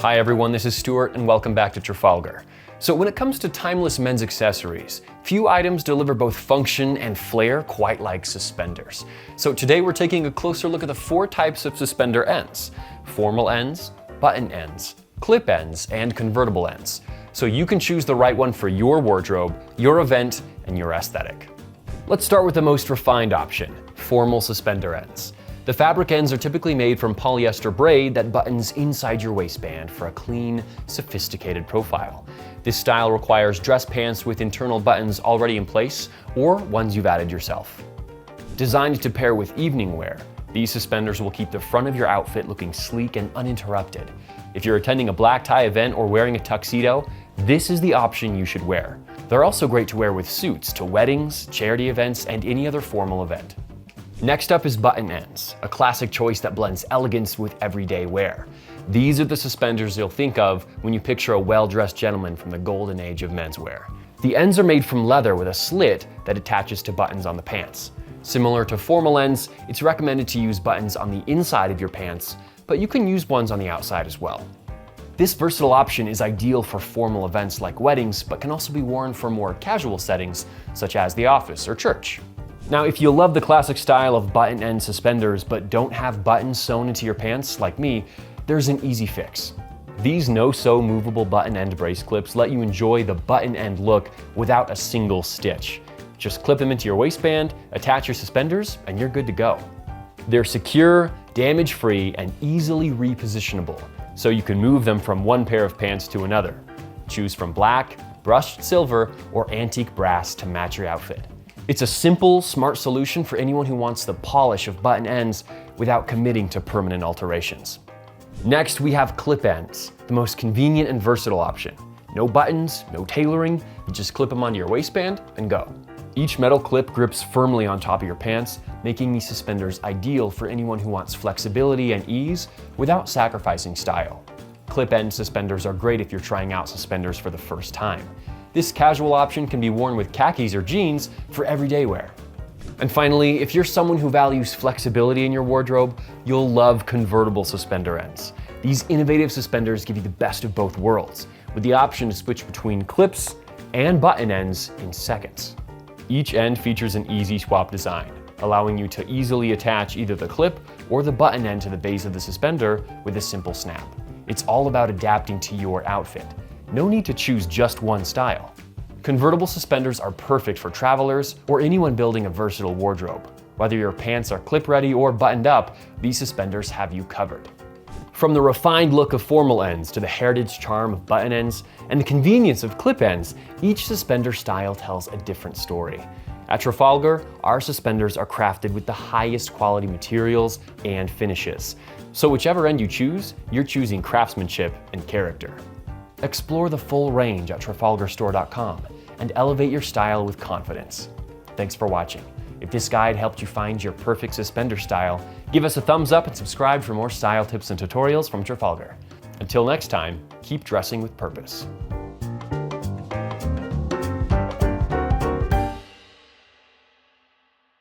Hi everyone, this is Stuart and welcome back to Trafalgar. So when it comes to timeless men's accessories, few items deliver both function and flair quite like suspenders. So today we're taking a closer look at the 4 types of suspender ends: formal ends, button ends, clip ends, and convertible ends. So you can choose the right one for your wardrobe, your event, and your aesthetic. Let's start with the most refined option, formal suspender ends. The fabric ends are typically made from polyester braid that buttons inside your waistband for a clean, sophisticated profile. This style requires dress pants with internal buttons already in place or ones you've added yourself. Designed to pair with evening wear, these suspenders will keep the front of your outfit looking sleek and uninterrupted. If you're attending a black tie event or wearing a tuxedo, this is the option you should wear. They're also great to wear with suits to weddings, charity events, and any other formal event. Next up is button ends, a classic choice that blends elegance with everyday wear. These are the suspenders you'll think of when you picture a well-dressed gentleman from the golden age of menswear. The ends are made from leather with a slit that attaches to buttons on the pants. Similar to formal ends, it's recommended to use buttons on the inside of your pants, but you can use ones on the outside as well. This versatile option is ideal for formal events like weddings, but can also be worn for more casual settings, such as the office or church. Now, if you love the classic style of button-end suspenders but don't have buttons sewn into your pants like me, there's an easy fix. These no-sew movable button-end brace clips let you enjoy the button-end look without a single stitch. Just clip them into your waistband, attach your suspenders, and you're good to go. They're secure, damage-free, and easily repositionable, so you can move them from one pair of pants to another. Choose from black, brushed silver, or antique brass to match your outfit. It's a simple, smart solution for anyone who wants the polish of button ends without committing to permanent alterations. Next, we have clip ends, the most convenient and versatile option. No buttons, no tailoring, you just clip them onto your waistband and go. Each metal clip grips firmly on top of your pants, making these suspenders ideal for anyone who wants flexibility and ease without sacrificing style. Clip-end suspenders are great if you're trying out suspenders for the first time. This casual option can be worn with khakis or jeans for everyday wear. And finally, if you're someone who values flexibility in your wardrobe, you'll love convertible suspender ends. These innovative suspenders give you the best of both worlds, with the option to switch between clips and button ends in seconds. Each end features an easy swap design, allowing you to easily attach either the clip or the button end to the base of the suspender with a simple snap. It's all about adapting to your outfit. No need to choose just one style. Convertible suspenders are perfect for travelers or anyone building a versatile wardrobe. Whether your pants are clip-ready or buttoned up, these suspenders have you covered. From the refined look of formal ends to the heritage charm of button ends and the convenience of clip ends, each suspender style tells a different story. At Trafalgar, our suspenders are crafted with the highest quality materials and finishes. So whichever end you choose, you're choosing craftsmanship and character. Explore the full range at trafalgarstore.com and elevate your style with confidence. Thanks for watching. If this guide helped you find your perfect suspender style, give us a thumbs up and subscribe for more style tips and tutorials from Trafalgar. Until next time, keep dressing with purpose.